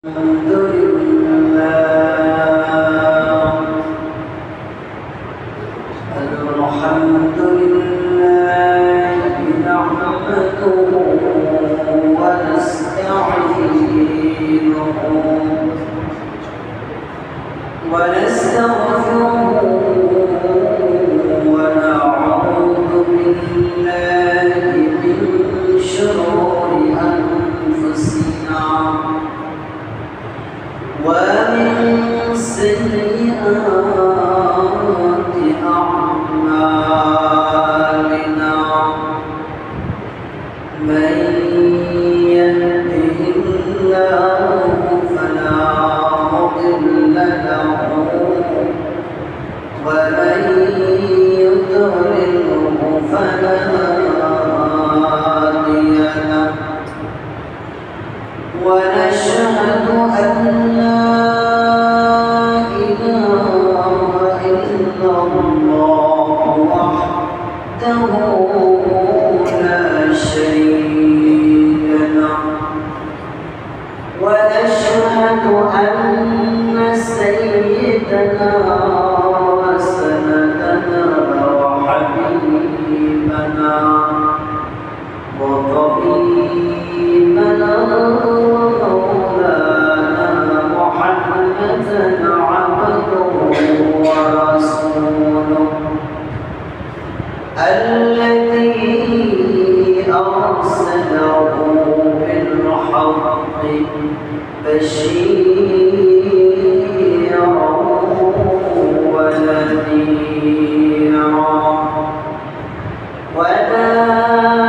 الحمد لله نحمده ونستغفره ونعوذ بالله من شرور أنفسنا ومن سيئات أعمالنا من يهده الله فلا مضل له ومن يضلله فلا هادي له ونشهد أن لا إله إلا الله وحده لا شريك له ونشهد أن سيدنا وسندنا وحبيبنا وطبيبنا الذي أرسله بالحق بشيرا ونذيرا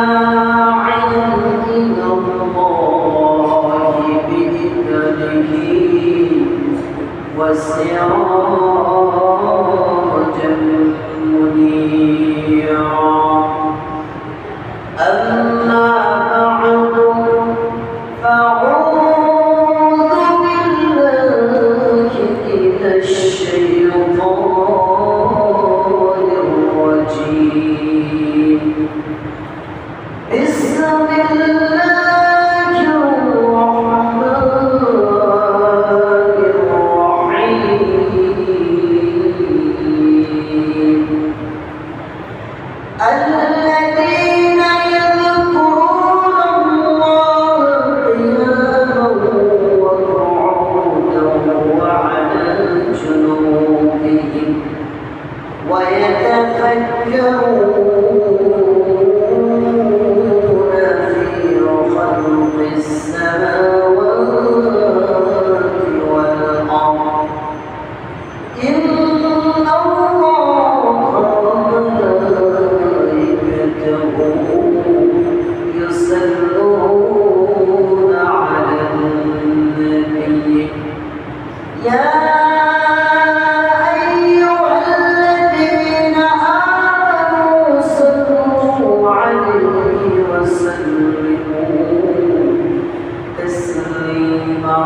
وداعيا إلى الله بإذنه وسراجا منيرا أما بعد فأعوذ بالله من الشيطان الرجيم بسم الله الرحمن الرحيم الذين يذكرون الله قياما وقعودا وعلى جنوبهم ويتفكرون في خلق السماوات والأرض إن يصلون على النبي يا أيها الذين آمنوا صلوا عليه وسلموا تسليما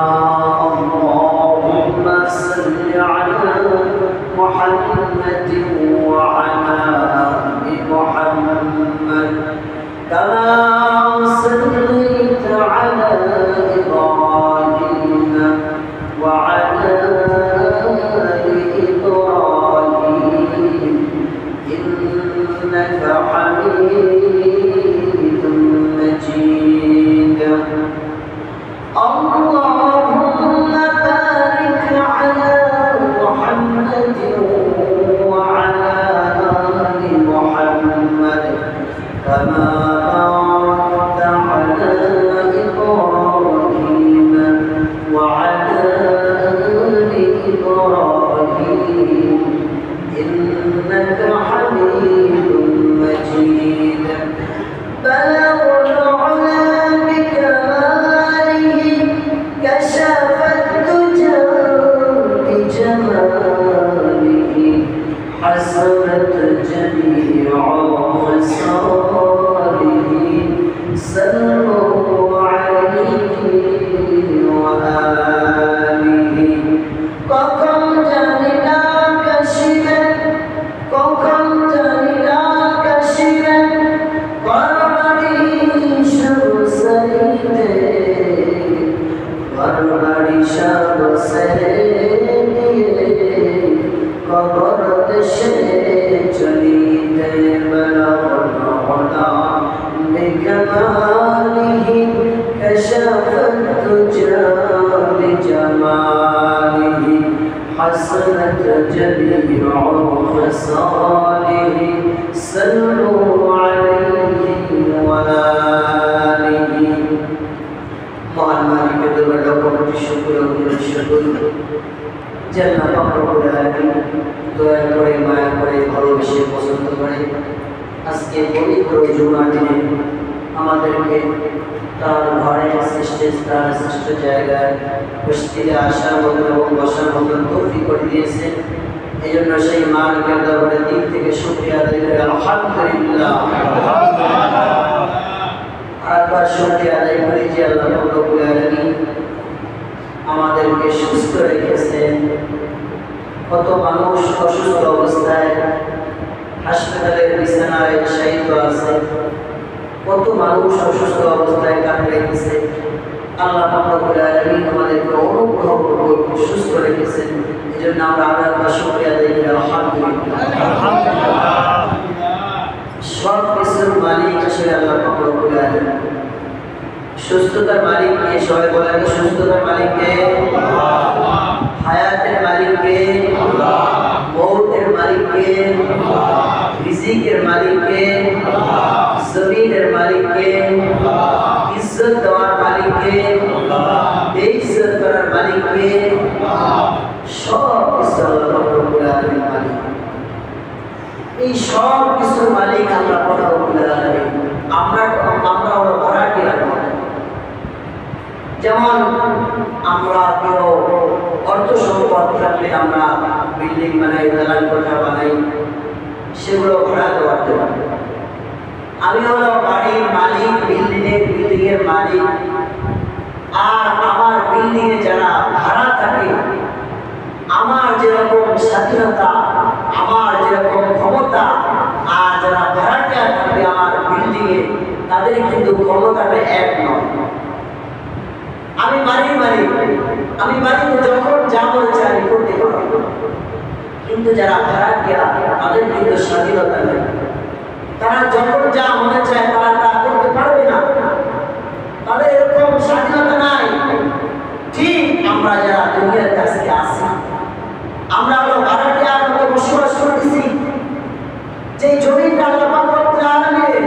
اللهم صل على محمد وعلى آل محمد كما صليت على إبراهيم وعلى آل إبراهيم إنك حميد مجيد اللهم بارك على محمد হিসাব সেরে নিয়ে কবর দেশে চলিতে বেলা بكماله كشف الدجى بجماله حسنت جميع خصاله صلوا عليه وآله মহান মালিকের দরবারে লক্ষ কোটি শুকর ও শুকর যে আল্লাহ পাক রব্বুল আলামিন দয়া করে মায়া করে ভালোবেসে পছন্দ করে আজকে পবিত্র জুমার দিনে আমাদেরকে তার ঘরে শ্রেষ্ঠ জায়গায় মসজিদে আসার মতন এবং বসার মতন তৌফিক করে দিয়েছে। এই জন্য সেই মালিকের দরবারে দিক থেকে শুকরিয়া আদায় করে আলহামদুলিল্লাহ আরেকবার শুকরিয়া আদায় করি যে আল্লাহ রব্বুল আলামিন আমাদেরকে সুস্থ রেখেছেন। কত মানুষ অসুস্থ অবস্থায় হাসপাতালের বিছানায় শায়িত আছে, কত মানুষ অসুস্থ অবস্থায় কাটাইতেছে। আল্লাহ রব্বুল আলামিন আমাদেরকে অনুগ্রহ করে সুস্থ রেখেছেন। এই জন্য আমরা আরেকবার শুকরিয়া আদায় করি আলহামদুলিল্লাহ। সব কিছুর মালিক আসলে আল্লাহ রব্বুল আলামিন। সুস্থতার মালিক কে? সবাই বলেন সুস্থতার মালিক কে? আল্লাহ। হায়াতের মালিক কে? আল্লাহ। মৌতের মালিক কে? আল্লাহ। রিজিকের মালিক কে? আল্লাহ। জমিনের মালিক কে? আল্লাহ। ইজ্জত দেওয়ার মালিক কে? আল্লাহ। বেইজ্জত করার মালিক কে? আল্লাহ। সব কিছু আল্লাহ রব্বুল আলামিন মালিক। এই সব কিছুর মালিক আল্লাহ রব্বুল আলামিন। আমরা হলো ভাড়াটিয়া। যেমন আমরা কেউ অর্থ সম্পদ থাকলে আমরা বিল্ডিং বানাই, দালান কোঠা বানাই, সেগুলো ভাড়া দেওয়ার জন্য। আমি হলো বাড়ির মালিক, বিল্ডিং এর মালিক। আর আমার বিল্ডিং এ যারা ভাড়া থাকে, আমার যেরকম স্বাধীনতা, আমার যেরকম ক্ষমতা, আর যারা ভাড়াটিয়া থাকবে আমার বিল্ডিং এ, তাদের কিন্তু ক্ষমতাটা এক নয়। আমি বাড়ির মালিক, আমি বাড়িতে যখন যা মনে চাই আমি করতে পারব, কিন্তু যারা ভাড়াটিয়া তাদের কিন্তু স্বাধীনতা নেই। তারা যখন যা মনে চায় তারা তা করতে পারবে না, তাদের এরকম স্বাধীনতা নাই। ঠিক আমরা যারা দুনিয়াতে আজকে আসি, আমরা হলো ভাড়াটিয়ার মতো বসবাস করতেছি। যে জমিটা আল্লাহ পাক রব্বুল আলামিন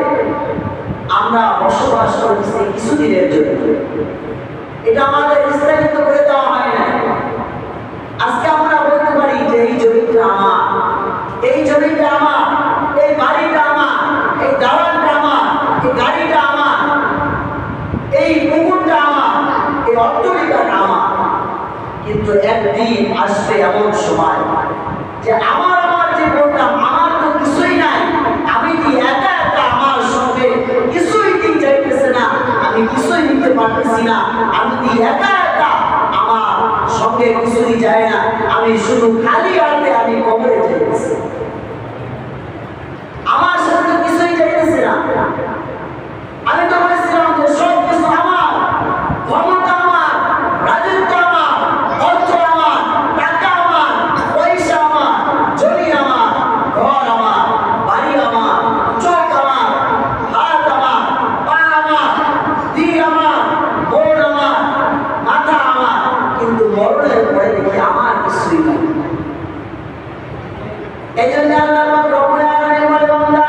আমরা বসবাস করতেছি কিছুদিনের জন্য, এটা আমাদের স্থায়িত্ব করে দেওয়া হয় না। আজকে আমরা বলতে পারি যে এই জমিটা আমার, এই জমিটা আমার, এই বাড়িটা আমার, এই দালানটা আমার, এই গাড়িটা আমার, এই পুকুরটা আমার, এই অট্টালিকাটা আমার। কিন্তু একদিন আসবে এমন সময় যে আমার যে বলতাম আমার তো কিছুই নাই, আমি কি একা একা আমার সঙ্গে কিছুই দিন যাইতেছে না, আমি কিছুই নিতে পারতেছি না, আমি কি একা একা আমার সঙ্গে কিছুই যায় না, আমি শুধু খালি হাতে আমি কবরে যাইতেছি, আমার সঙ্গে কিছুই যাইতেছে না। আমি তো বলেছিলাম যে সব কিছু আমার, ক্ষমতা আমার, রাজত্ব আমার, অর্থ আমার, টাকা আমার, পয়সা আমার, জমি আমার, ঘর আমার, বাড়ি আমার, চোখ আমার, হাত আমার, পা আমার, দিল আমার, মন আমার, মাথা আমার। কিন্তু মরণের পরে দেখি আমার কিছুই নাই। এই জন্য আল্লাহ রব্বুল আলামিন বলে, বান্দা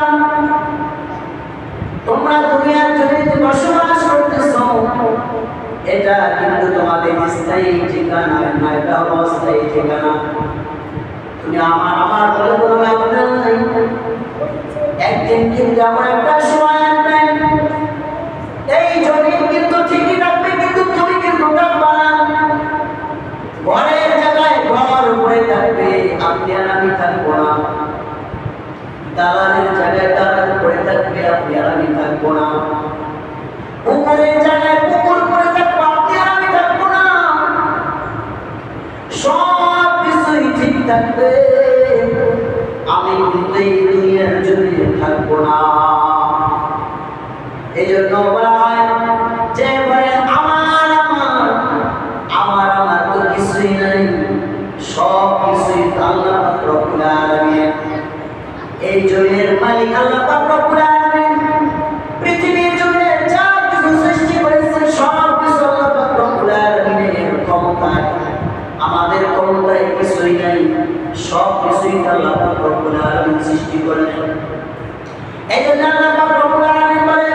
তোমরা দুনিয়ার জমিতে বসবাস করতেছো, এটা কিন্তু তোমাদের স্থায়ী ঠিকানা না, এটা অস্থায়ী ঠিকানা। তুমি আমার বলে কোনো লাভ নাই। একদিন কিন্তু এমন একটা সময় আসবে, এই জমি কিন্তু ঠিকই থাকবে, কিন্তু তুমি কিন্তু থাকবা না। ঘরের জায়গায় ঘর পড়ে থাকবে, আপনি আর আমি থাকবো না। দালানের জায়গায় দালান পড়ে থাকবে, আপনি আর আমি থাকবো না। পুকুরের জায়গায় পুকুর পড়ে থাকবো, আপনি আর আমি থাকবো না। সব কিছুই ঠিক থাকবে, আমি কিন্তু এই দুনিয়ার জন্য থাকবো না। এই জন্য বলা হয় যে আমার আমার আমার আমার মালিক আল্লাহ পাক রব্বুল আলামিন পৃথিবীর জন্য যা কিছু সৃষ্টি করেছেন সব কিছু আল্লাহ পাক রব্বুল আলামিনের ক্ষমতায়, আমাদের ক্ষমতায় কিছুই নাই, সব কিছুই আল্লাহ পাক রব্বুল আলামিন সৃষ্টি করেন। এইজন্য আল্লাহ পাক রব্বুল আলামিন বলে,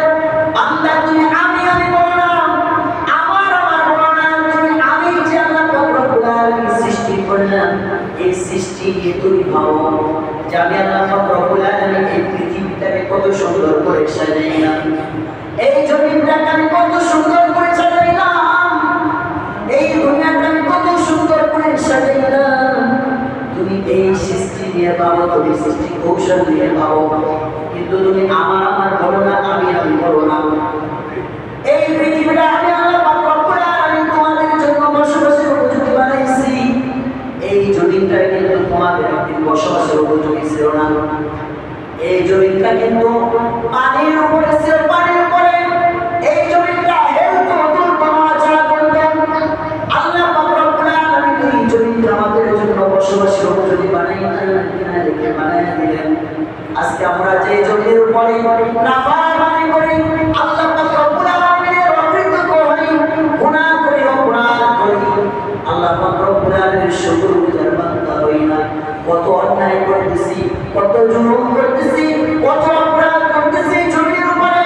বান্দা তুমি আমি বলো না, আমার বলো না, তুমি আমি যে আল্লাহ পাক রব্বুল আলামিন সৃষ্টি করলাম, এই সৃষ্টি নিয়ে তুমি ভাবো যে আমি আল্লাহ পাক রব্বুল আলামিন এই পৃথিবীটাকে কত সুন্দর করে সাজাইলাম, এই জমিনটাকে আমি কত সুন্দর করে সাজাইলাম, এই দুনিয়াটা আমি কত সুন্দর করে সাজাইলাম। তুমি এই সৃষ্টি নিয়ে ভাবো, তুমি সৃষ্টি কৌশল নিয়ে ভাবো, কিন্তু তুমি আমার বলো না, আমি বলো না। এই পৃথিবীটা আমি আল্লাহ পাক রব্বুল আলামিন তোমাদের জন্য বসবাসের উপযোগী বানাইছি। এই জমিনটা কিন্তু তোমাদের একদিন বসবাসের উপযোগী ছিল না। এই জমিনটা কিন্তু পানির উপরে ছিল, পানির উপরে এই জমিনটা হেলতো অতুল তোমার ছাড়া করতো। আল্লাহ পাক রব্বুল আলামিন এই জমিনটা আমাদের জন্য বসবাসের উপযোগী বানাইয়া দিলেন। আজকে আমরা যে জমির উপরে নাফরমানি করি, আল্লাহ পাক রব্বুল আলামিনের অকৃতজ্ঞ হই, গুনাহ করি, অপরাধ করি, আল্লাহ পাক রব্বুল আলামিনের শুকরগুজার বান্দা হই না। কত অন্যায় করতেছি, কত জুলুম করতেছি, কত অপরাধ করতেছি জমির উপরে।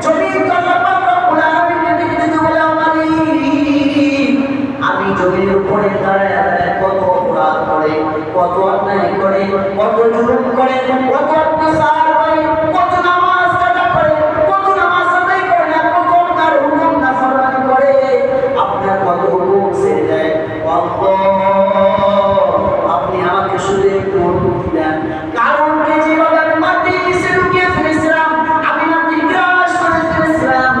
জমির আল্লাহ পাক রব্বুল আলামিনকে দিতে বলে আমি জমির উপরে দাঁড়ায় কত অপরাধ করে, কত অন্যায় করে, কত জুলুম করে, কত অত্যাচার করে, কত নামাজ কাজা করে, কত নামাজ আদায় করে না, কত আপনার হুকুম নাফরমানি করে, আপনার কত হুকুম ছেড়ে দেয়। আপনি আমাকে শুধু একটু অনুমতি দেন, কারণ যেভাবে আমি মাটির নিচে লুকিয়ে ফেলেছিলাম, আমি মাটি গ্রাস করে ফেলেছিলাম,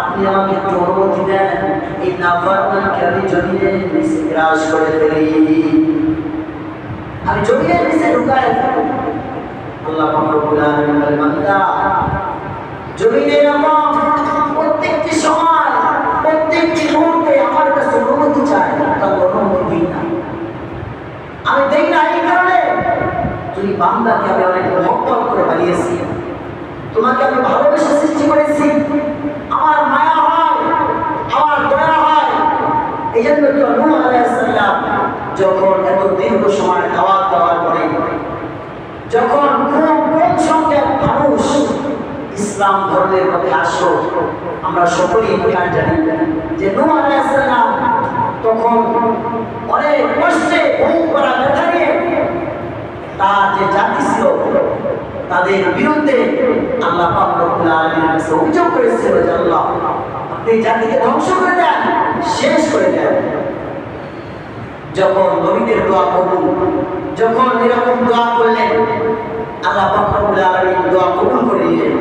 আপনি আমাকে একটু অনুমতি দেন, এই নাফরমানকে আমি জমিনের নিচে গ্রাস করে ফেলি, আমি জমিনের নিচে ঢুকায় ফেলি। আল্লাহ পাক রব্বুল আলামিন বলে, বান্দা জমিনের আমার প্রত্যেকটি সময়, প্রত্যেকটি মুহূর্তে আমার কাছে অনুমতি চাই, তার অনুমতি দিই না। আমি দেই না এই কারণে তুমি বান্দাকে আমি অনেক মহব্বত করে বানিয়েছি, তোমাকে আমি ভালোবেসে সৃষ্টি করেছি, আমার মায়া হয়, আমার দয়া হয়। এই জন্য নূহ আলাইহিস সালাম যখন এত দীর্ঘ সময় দাওয়াত দেওয়ার পরে, যখন খুব কম সংখ্যক মানুষ ইসলাম ধর্মের মধ্যে আসলো, আমরা সকলেই জানি যে নূহ আলাইহিস সালাম তখন অনেক কষ্টে বুক করা ব্যথা নিয়ে তার যে জাতি ছিল তাদের বিরুদ্ধে আল্লাহ পাক রব্বুল আলামিনের কাছে অভিযোগ করেছিল যে আল্লাহ আপনি জাতিকে ধ্বংস করে দেন, শেষ করে দেন। যখন নবীদের দোয়া কবুল, যখন এরকম দোয়া করলেন, আল্লাহ পাক রব্বুল আলামিন দোয়া কবুল করে নিলেন।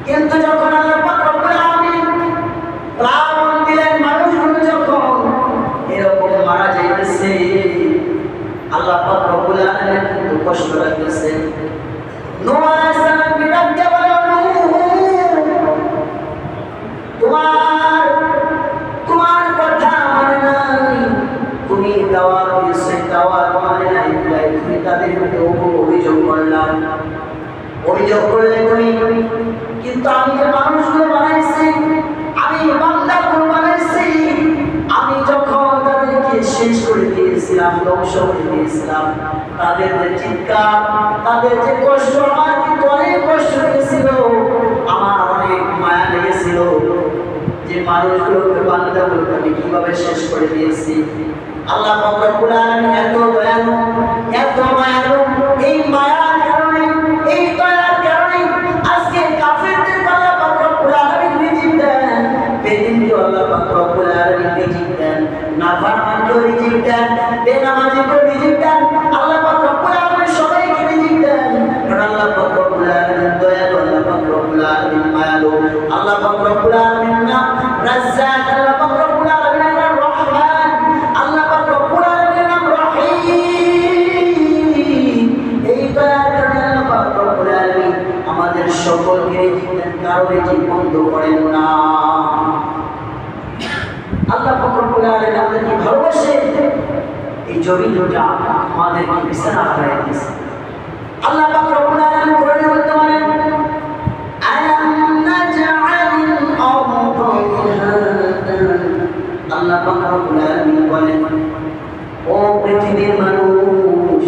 কিন্তু যখন আল্লাহ পাক রব্বুল আলামিন প্রাণ দিলেন, মানুষগুলো যখন এরকম মারা যাইতেছে, আল্লাহ পাক রব্বুল আলামিন কিন্তু কষ্ট লাগতেছে। নূহ আলাইহিস সালামকে ডাক দিয়ে বলে, তোমার কথা মানে নাই, তুমি দাওয়াত দিয়েছো, দাওয়াত মানে নাই, তুমি তাদের মধ্যে অভিযোগ করলাম, অভিযোগ করলে তুমি, কিন্তু আমি যে মানুষগুলো বানাইছি, আমি বান্দাগুলো বানাইছি, আমি যখন তাদেরকে শেষ করে দিয়েছিলাম, ধ্বংস করে দিয়েছিলাম, তাদের যে চিৎকার, তাদের যে কষ্ট, আমার কিন্তু অনেক কষ্ট লেগেছিল, আমার অনেক মায়া লেগেছিল যে মানুষগুলোকে, বান্দাগুলোকে আমি কিভাবে শেষ করে দিয়েছি। আল্লাহ পাক রব্বুল আলামিন এত দয়ালু, এত মায়ালু, এই মায়ার কারণে, এই দয়ার কারণে আজকে কাফেরদের আল্লাহ পাক রব্বুল আলামিন রিজিক দেন, বেদিনকে আল্লাহ পাক রব্বুল আলামিন রিজিক দেন, নাফরমানকে রিজিক দেন, বেনামাজিকে রিজিক দেন, আল্লাহ পাক রব্বুল আলামিন সবাইকে রিজিক দেন। কারণ আল্লাহ পাক রব্বুল আলামিন দয়ালু, আল্লাহ পাক রব্বুল আলামিন মায়ালু, আল্লাহ পাক রব্বুল আলামিন না রাজ্জাক, আল্লাহ পাক রব্বুল আলামিন নাম রহমান, আল্লাহ পাক রব্বুল আলামিন নাম রহিম। এই দয়ার কারণে আল্লাহ পাক রব্বুল আলামিন আমাদের সকলকে রিজিক দেন, কারো রিজিক বন্ধ করেন না। আল্লাহ পাক রব্বুল আলামিন আমাদেরকে ভালোবাসে, এই জমিনটা আমাদেরকে বিছানা বানিয়ে দিয়েছে, আল্লাহ পাক রব্বুল আলামিন কোরআনে বলতে পারেন আলাম নাজআলিল আরদা মিহাদান। আল্লাহ পাক রব্বুল আলামিন বলেন ও পৃথিবীর মানুষ,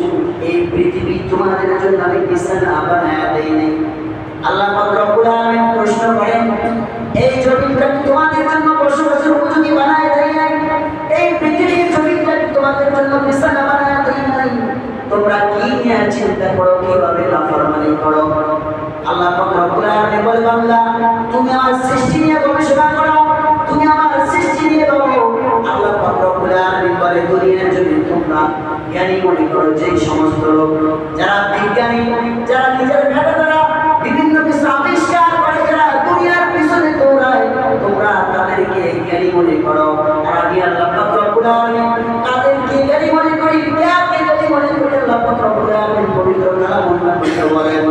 এই পৃথিবী তোমাদের জন্য আমি বিছানা বানায়া দেই নাই। আল্লাহ পাক রব্বুল আলামিন প্রশ্ন করেন এই জমিনটা তোমাদের জন্য বসবাসের উপযোগী বানায়া দেই নাই? এই পৃথিবীর জমিনটা তোমাদের জন্য বিছানা বানায়া দেই নাই? তোমরা কি নিয়ে চিন্তা করো, কিভাবে নাফরমানি করো? আল্লাহ পাক রব্বুল আলামিন বলে বান্দা তুমি আমার সৃষ্টি নিয়ে গবেষণা করো, তুমি আমার সৃষ্টি নিয়ে ভাবো। আল্লাহ পাক রব্বুল আলামিন বলে দুনিয়ার জন্য তোমরা জ্ঞানী মনে করো যে সমস্ত লোক যারা বিজ্ঞানী, যারা নিজের মেধা দ্বারা বিভিন্ন কিছু আবিষ্কার করে, যারা দুনিয়ার পিছনে দৌড়ায়, তোমরা তাদেরকে জ্ঞানী মনে করো। আর আমি আল্লাহ পাক রব্বুল আলামিন তাদেরকে জ্ঞানী মনে করি। কাকে জ্ঞানী মনে করি? আল্লাহ পাক রব্বুল আলামিন পবিত্র কালামুল মাজিদে বলেন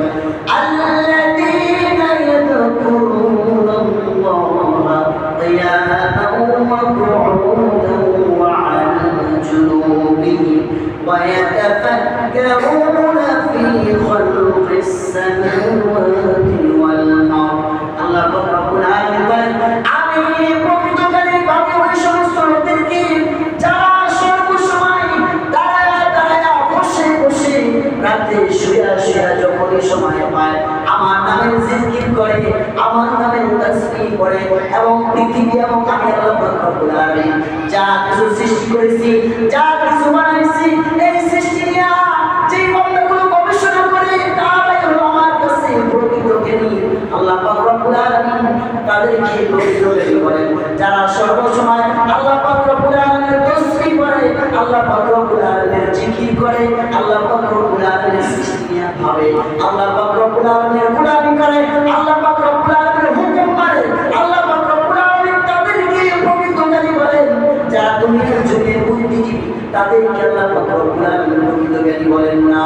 আল্লাযীনা ইয়াযকুরুনাল্লাহা কিয়ামান ওয়া qu'udan ওয়া 'আলা জুনুবিহিম ওয়া ইয়াতাফাক্কারুনা ফী খালকিস সামাওয়াতি ওয়াল আরদ। আল্লাহ পাক রব্বুল আলামিন বলেন আমি পবিত্রকারী বাবা ওই সমস্ত লোকদেরকে যারা সর্বসময় দাঁড়ায়া দাঁড়ায়া বসে বসে রাতে শুয়া শুয়া যখনই সময় পায় আমার নামের জিকির করে, আমার নামের তাসবিহ করে, এবং পৃথিবী এবং আমি আল্লাহ পাক রব্বুল আলামিন যা কিছু সৃষ্টি করেছি, যা কিছু বানাইছি, এই সৃষ্টি নিয়ে যে বান্দাগুলো গবেষণা করে তারাই হলো আমার কাছে প্রকৃত জ্ঞানী। আল্লাহ পাক রব্বুল আলামিন তাদেরকে প্রকৃত জ্ঞানী বলেন যারা সর্বসময় আল্লাহ পাক রব্বুল আলামিনের তাসবিহ করে, আল্লাহ পাক রব্বুল আলামিনের জিকির করে, আল্লাহ পাক রব্বুল আলামিনের সৃষ্টি নিয়ে ভাবে, আল্লাহ পাক রব্বুল আলামিনের গুনাহি করে, আল্লাহ পাক রব্বুল আলামিনের হুকুম মানে, আল্লাহ পাক রব্বুল আলামিন তাদেরকে প্রকৃত জ্ঞানী বলেন। যারা দুনিয়ার জন্য বুদ্ধিজীবী তাদেরকে আল্লাহ পাক রব্বুল আলামিন প্রকৃত জ্ঞানী বলেন না।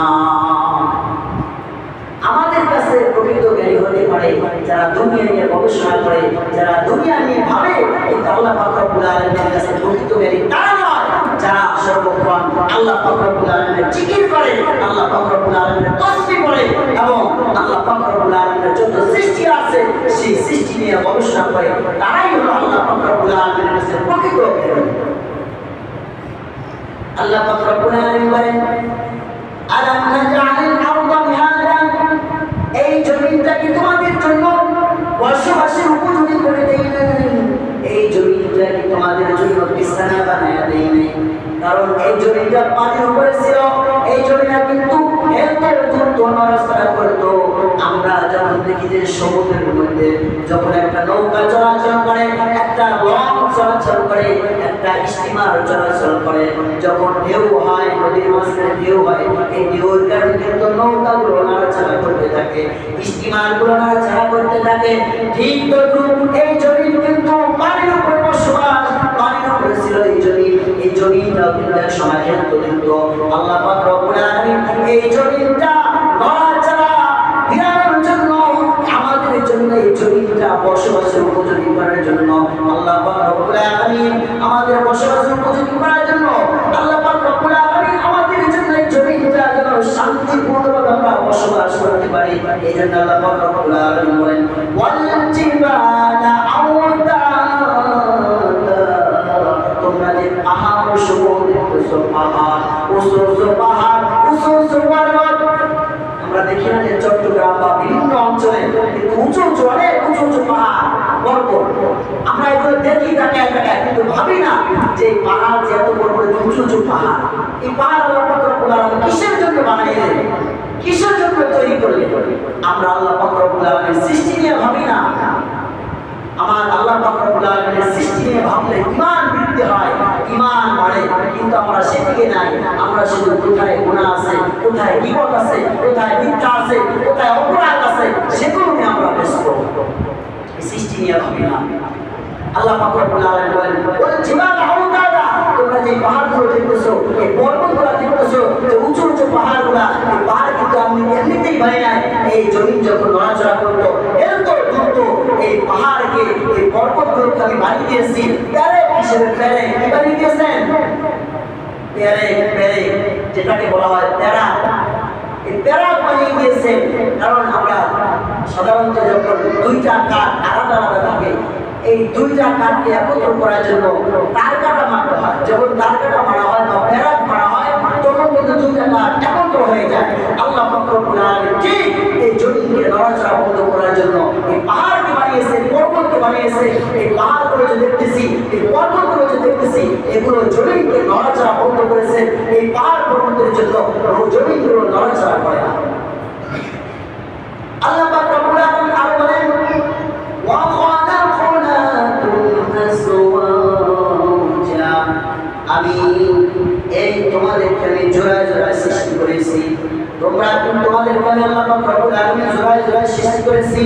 আমাদের কাছে প্রকৃত জ্ঞানী হতে পারে যারা দুনিয়া নিয়ে গবেষণা করে, যারা দুনিয়া নিয়ে ভাবে, কিন্তু আল্লাহ পাক রব্বুল আলামিনের কাছে প্রকৃত জ্ঞানী তারা নয় যারা সর্বক্ষণ আল্লাহ পাক রব্বুল আলামিনের জিকির করে, আল্লাহ পাক রব্বুল আলামিনের তাসবিহ করে, এবং আল্লাহ পাক রব্বুল আলামিনের যত সৃষ্টি আছে সেই সৃষ্টি নিয়ে গবেষণা করে, তারাই হলো আল্লাহ পাক রব্বুল আলামিনের কাছে প্রকৃত জ্ঞানী। আল্লাহ পাক রব্বুল আলামিন বলেন আলাম নাজআলিল আরদা মিহাদান। এই জমিনটা কি তোমাদের জন্য বসবাসের উপযোগী করে দেই নাই? এই জমিনটা কি তোমাদের জন্য বিছানা বানায়া দেই নাই? কারণ এই জমিনটা পানির উপরে ছিল, এই জমিনটা কিন্তু এত দ্রুত নড়াচড়া করতো। আমরা যখন দেখি যে সমুদ্রের মধ্যে যখন একটা নৌকা চলাচল করে, একটা লঞ্চ চলাচল করে, একটা স্টিমার চলাচল করে, যখন ঢেউ হয়, নদীর মাঝখানে ঢেউ হয়, এই ঢেউর কারণে কিন্তু নৌকাগুলো নাড়াচাড়া করতে থাকে, স্টিমারগুলো নাড়াচাড়া করতে থাকে। ঠিক তো এই জমিন কিন্তু পানির উপরে বসবাস, পানির উপরে ছিল এই জমিন। এই জমিনটা কিন্তু এক সময় কিন্তু আল্লাহ পাক রব্বুল আলামিন এই জমিনটা নড়াচড়া বিরানোর জন্য, আমাদের জন্য এই জমিনটা বসবাসের উপযোগী করার জন্য, আল্লাহ পাক রব্বুল আলামিন আমাদের বসবাসের উপযোগী করার জন্য, আল্লাহ পাক রব্বুল আলামিন আমাদের জন্য এই জমিনটা যেন শান্তিপূর্ণভাবে আমরা বসবাস করতে পারি। এই জন্য আল্লাহ পাক রব্বুল আলামিন বলেন ওয়াল জিবালা আওতাদা। তোমরা যে পাহাড় সমূহ দেখতেছো, পাহাড় উঁচু উঁচু পাহাড়, উঁচু উঁচু পর্বত, আমরা দেখি না যে চট্টগ্রাম বা বিভিন্ন অঞ্চলে উঁচু উঁচু অনেক উঁচু উঁচু পাহাড় পর্বত, আমরা এগুলো দেখি তাকায় তাকায়, কিন্তু ভাবি না যে পাহাড় যে এত বড় বড় উঁচু উঁচু পাহাড়, এই পাহাড় আল্লাহ পাক রব্বুল আলামিন কিসের জন্য বানাইলেন, কিসের জন্য তৈরি করলেন? আমরা আল্লাহ পাক রব্বুল আলামিনের সৃষ্টি নিয়ে ভাবি না। আমার আল্লাহ পাক রব্বুল আলামিনের সৃষ্টি নিয়ে ভাবলে ঈমান বৃদ্ধি হয়, ঈমান বাড়ে, কিন্তু আমরা সেদিকে নাই। আমরা শুধু কোথায় গুনাহ আছে, কোথায় বিপদ আছে, কোথায় মিথ্যা আছে, কোথায় অপরাধ আছে, সেগুলো নিয়ে আমরা ব্যস্ত, সৃষ্টি নিয়ে ভাবি না। আল্লাহ পাক রব্বুল আলামিন বলেন ওয়াল জিবালা আওতাদা। তোমরা যে পাহাড়গুলো দেখতেছো, এই পর্বতগুলো দেখতেছো, যে উঁচু উঁচু পাহাড়গুলো, এই পাহাড় কিন্তু আমি এমনিতেই বানাই নাই। এই জমিন যখন নড়াচড়া করতো এত দ্রুত এই পাহাড়কে, এই পর্বতগুলোকে আমি বানিয়ে দিয়েছি প্যারে হিসেবে। প্যারে কি বানিয়ে দিয়েছেন? প্যারে, প্যারে যেটাকে বলা হয় প্যারা, এই প্যারাক বানিয়ে দিয়েছেন। কারণ আমরা সাধারণত যখন দুইটা কাঠ আলাদা আলাদা থাকে, এই দুইটা কাঠকে একত্র করার জন্য তার কাটা মারতে হয়। যখন তার কাটা মারা হয় বা প্যারাক মারা হয়, তখন কিন্তু দুইটা কাঠ একত্র হয়ে যায়। আল্লাহ পাক রব্বুল আলামিন ঠিক এই জমিনকে নড়াচড়া বন্ধ করার জন্য এই পাহাড়কে বানিয়েছে, পর্বতকে বানিয়েছে। এই পাহাড়গুলো যে দেখতেছি, এই পর্বতগুলো যে দেখতেছি, এগুলো জমিনকে নড়াচড়া বন্ধ করেছে। এই পাহাড় পর্বতের জন্য জমিনগুলো নড়াচড়া করে না। আল্লাহ পাক রব্বুল আলামিন আরো বলেন, ওয়া খালাকনাকুম আজওয়াজা, আমি এই তোমাদেরকে আমি জোড়ায় জোড়ায় সৃষ্টি করেছি। তোমরা তোমাদেরকে আমি আল্লাহ পাক রব্বুল আলামিন জোড়ায় জোড়ায় সৃষ্টি করেছি।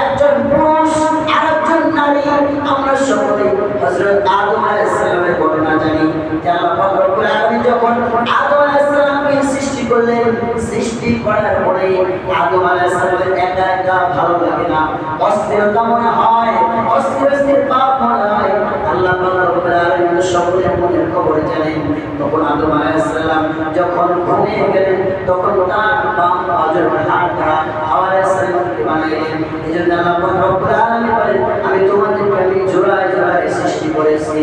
একজন পুরুষ আর একজন নারী। আমরা সকলে হযরত আদম আলাইহিস সালামের বর্ণনা জানি যে আল্লাহ পাক রব্বুল আলামিন যখন আদম আলাইহিস সালামকে সৃষ্টি করলেন, সৃষ্টি করার পরে আদম আলাইহিস সালামের একা একা ভালো লাগে না, অস্থিরতা মনে হয়, অস্থির পাপ মনে হয়। আল্লাহ পাক রব্বুল আলামিন সকলের মনের খবর জানেন। তখন আদম আলাইহিস সালাম যখন ঘুমিয়ে গেলেন, তখন তার বাম বাজুর হাত দ্বারা হাওয়া আলাইহিস সালামকে বানাইলেন। এজন্য আল্লাহ পাক রব্বুল আলামিন বলেন, আমি তোমাদেরকে আমি জোড়ায় জোড়ায় সৃষ্টি করেছি।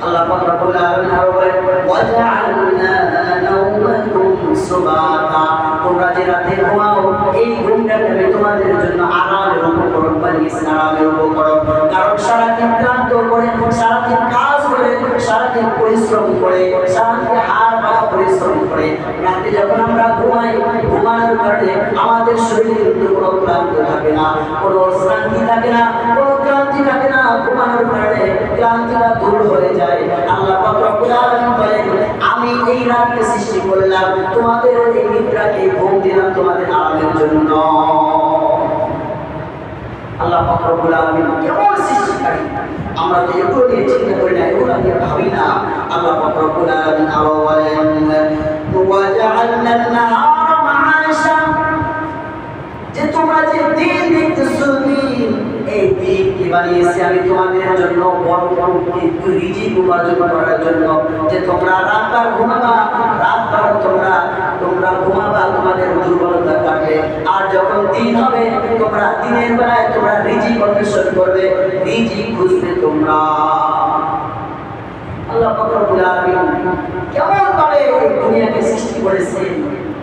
আল্লাহ পাক রব্বুল আলামিন আরো বলেন, ওয়াজআলনা নাওমাকুম সুবাতা, তোমরা যে রাতে ঘুমাও এই ঘুমটাকে আমি তোমাদের জন্য আরামের উপকরণ বানিয়েছি, আরামের উপকরণ। কারণ সারাদিন ক্লান্ত করে, সারাদিন কাজ করে, সারাদিন পরিশ্রম করে, সারাদিন হাড় ভাঙা পরিশ্রম করে রাতে যখন আমরা ঘুমাই, ঘুমানোর কারণে আমাদের শরীরে কোনো ক্লান্ত থাকে না, কোনো শ্রান্তি থাকে না, কোনো ক্লান্তি থাকে না। ঘুমানোর কারণে ক্লান্তিটা দূর হয়ে যায়। আল্লাহ পাক রব্বুল আলামিন বলেন, আমি এই রাতকে সৃষ্টি করলাম, তোমাদের এই নিদ্রাকে ঘুম দিলাম তোমাদের আরামের জন্য। আল্লাহ পাক রব্বুল আলামিন কেমন সৃষ্টিকারী, আমরা তো এগুলো নিয়ে চিন্তা করি না, এগুলো নিয়ে ভাবি না। আল্লাহ পাক রব্বুল আলামিন আরো বলেন, ওয়াজআলনা আন-নাহারা মা'আশা, যে তোমরা যে দিন দেখতেছো, এই দিনকে বানিয়েছি আমি তোমাদের জন্য বড় বড় রিজিক উপার্জন করার জন্য, যে তোমরা রাতভর ঘুমাবা, রাতভর তোমরা ঘুমাবা, তোমাদের দুর্বলতা কাটবে। আর যখন দিন হবে, তোমরা দিনের বেলায় তোমরা রিজিক অন্বেষণ করবে, রিজিক খুঁজবে তোমরা। আল্লাহ পাক রব্বুল আলামিন কেমন ভাবে এই দুনিয়াকে সৃষ্টি করেছেন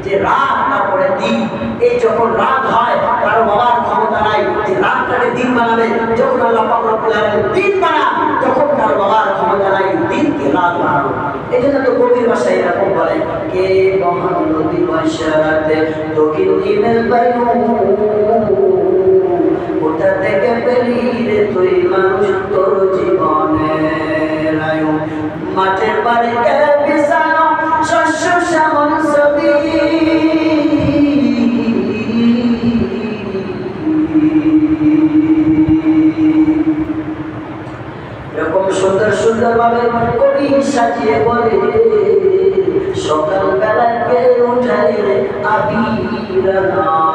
যে রাত না পড়ে দিন। এই যখন রাত হয়, কারো বাবার ক্ষমতা নাই যে রাতটাকে দিন বানাবে। যখন আল্লাহ পাক রব্বুল আলামিন দিন বানান, তখন কারো বাবার ক্ষমতা নাই দিনকে রাত বানানো। এই জন্য তো কবির ভাষায় এরকম বলে, কে মহান নদী বর্ষারাতে দক্ষিণ দিনের বায়ু, ওটা থেকে পেলি রে তুই মানুষ তোর জীবনের আয়ু। মাঠের বাড়িতে বিছানো শস্য শ্যামল ছবি, এরকম সুন্দর সুন্দর ভাবে কবি সাজিয়ে বলে, সকাল বেলায় কে উঠাই রে আবিরা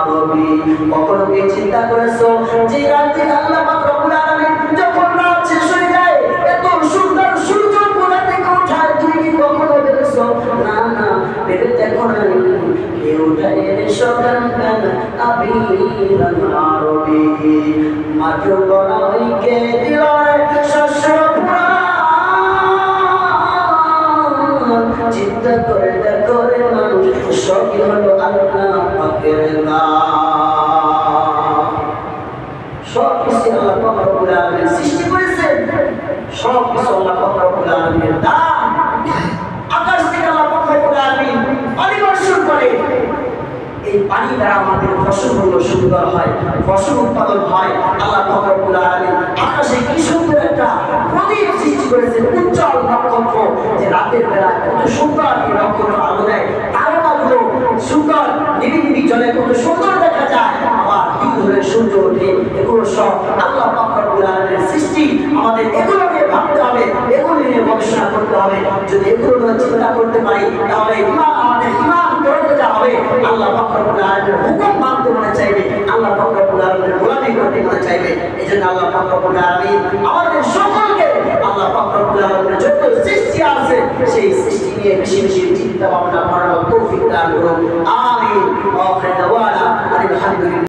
রবি। কখনো কি চিন্তা করেছো যে রাতে আল্লাহ পাক রব্বুল আলামিন যখন রাত শেষ হয়ে যায়, এত সুন্দর সূর্য কোথা থেকে উঠায়, তুমি কি কখনো ভেবেছো? না না, ভেবে দেখো না। কে উঠাই রে সকাল বেলা আবিরা রবি, মাঠ বড় হইকে দিল শস্য পুরা। চিন্তা করে দেখো রে মানুষ, সবই হলো আল্লাহ পাকের কাজ। সব কিছু আল্লাহ পাক রব্বুল আলামিন সৃষ্টি করেছেন, সব কিছু আল্লাহ পাক রব্বুল আলামিনের দান। আকাশ থেকে আল্লাহ পাক রব্বুল আলামিন পানি বর্ষণ করে, এই পানি দ্বারা আমাদের ফসলগুলো সুন্দর হয়, ফসল উৎপাদন হয়। আল্লাহ পাক রব্বুল আলামিন আকাশে কি সুন্দর একটা প্রদীপ সৃষ্টি করেছেন, উজ্জ্বল নক্ষত্র, যে রাতের বেলা কত সুন্দর এই নক্ষত্র আলো দেয়, তারকাগুলো সুন্দর নিবিড় জলে কত সুন্দর দেখা যায়। আবার দিন ধরে সূর্য ওঠে, এগুলো সব আল্লাহ পাক রব্বুল আলামিনের সৃষ্টি। আমাদের এগুলো নিয়ে ভাবতে হবে, এগুলো নিয়ে গবেষণা করতে হবে। যদি এগুলো নিয়ে চিন্তা করতে পারি, তাহলে আমাদের ইমান করতে হবে। আল্লাহ পাক রব্বুল আলামিনের হুকুম মানতে মনে চাইবে, আল্লাহ পাক রব্বুল আলামিনের গোলামি করতে মনে চাইবে। এজন্য আল্লাহ পাক রব্বুল আলামিন আমাদের সকলকে আল্লাহ পাক রব্বুল আলামিনের যত সৃষ্টি আছে, সেই সৃষ্টি নিয়ে বেশি বেশি চিন্তা ভাবনা করার